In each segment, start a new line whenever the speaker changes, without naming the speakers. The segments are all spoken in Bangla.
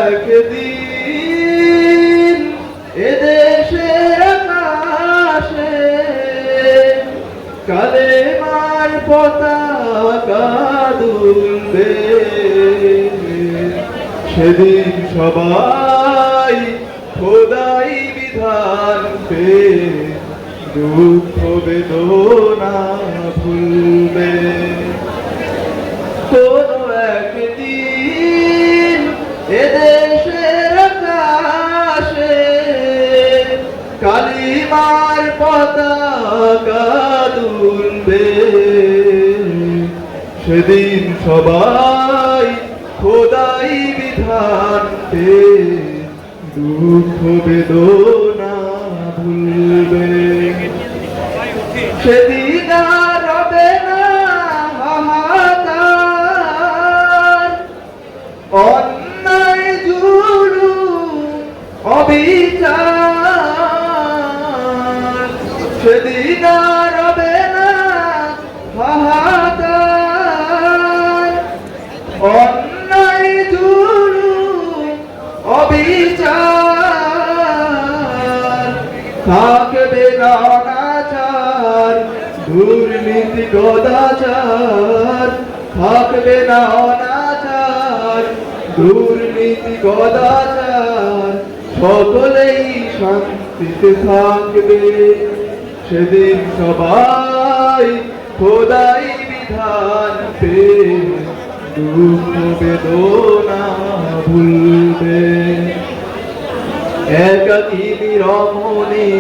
একদিন এদেশের আকাশে কালেমার পতাকা দুলবে, সেদিন সবাই খোদাই বিধান পে দুঃখ বেদনা ভুলবে। কোনো একদিন এদেশের আকাশে কালিমার পতাকা দুলবে, সেদিন সবাই খোদাই বিধান পে দুঃখ বেদনা ভুলবে। সেদিন আর হবে না হাহাকার, অন্যায় জুলুম অবিচার, সেদিন আর হবে না হাহাকার, অন্যায় জুলুম অবিচার, থাকবে না অনাচার দুর্নীতি গদাচার, থাকবে না অনাচার দুর্নীতি গদাচার, সকলেই শান্তিতে থাকবে, সেদিন সবাই খোদাই বিধান পে দুঃখ বেদনা ভুলবে। একাকী রমণী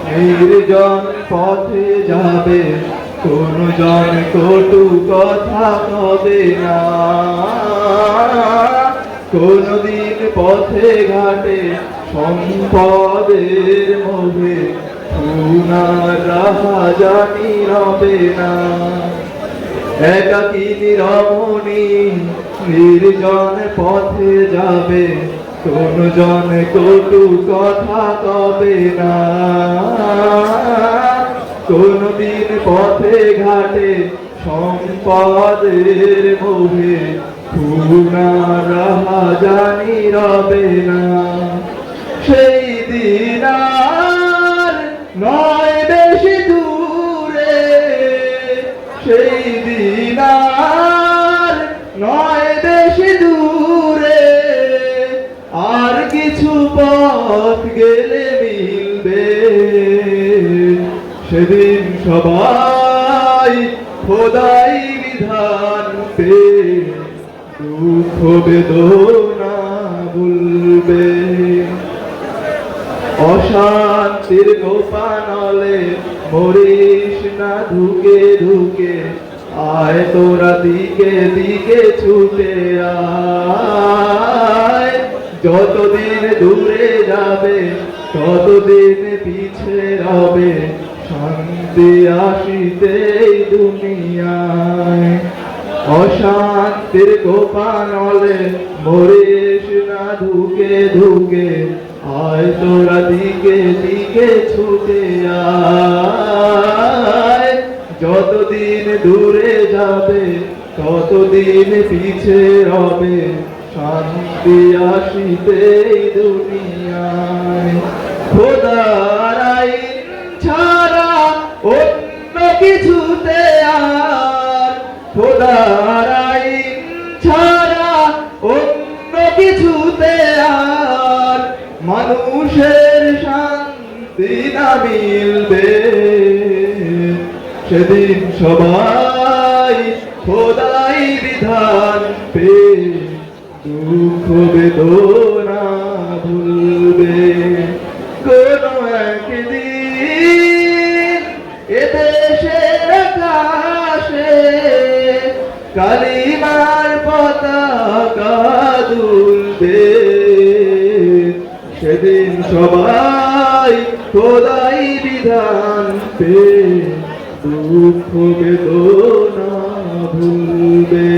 নির্জন পথে যাবে, কোন জন কটু কথা কবে না, কোনদিন পথে ঘাটে সম্পদের মোহে উনার রাহা জানি রবে না। একাকী রমণী নির্জন পথে যাবে, কোন জন কটু কথা কবে না, কোনদিন পথে ঘাটে সম্পদের মোহে খুনার রাহা জানি রবে না। সেই দিন আর নয় বেশি দূরে, সেই দিন আর নয় বেশি দূরে, আর কিছু পথ গেলে মিলবে, সেদিন সবাই খোদাই বিধান পে দুঃখ বেদনা ভুলবে। অশান্তির গোপানলে মরিস না ধুকে ধুকে, আয় তোরা দিকে দিকে ছুটে আয়, যতদিন দূরে যাবে ততদিন পিছে রবে, শান্তি আসিতে দুনিয়ায়। অশান্তির গোপানলে মরিস না ধুকে ধুকে, আয় তোরা দিকে দিকে ছুটে আয়, যতদিন দূরে যাবে ততদিন পিছে রবে, শান্তি আসিতে দুনিয়ায়। খোদার আইন ছাড়া অন্য কিছুতে আর, খোদার আইন ছাড়া অন্য কিছুতে আর মানুষের শান্তি না মিলবে, সেদিন সবাই খোদাই বিধান পে দুঃখ বেদনা ভুলবে। কোন একদিন এদেশের আকাশে কালিমার পতাকা দুলবে, সেদিন সবাই খোদাই বিধান পে দুঃখ বেদনা ভুলবে।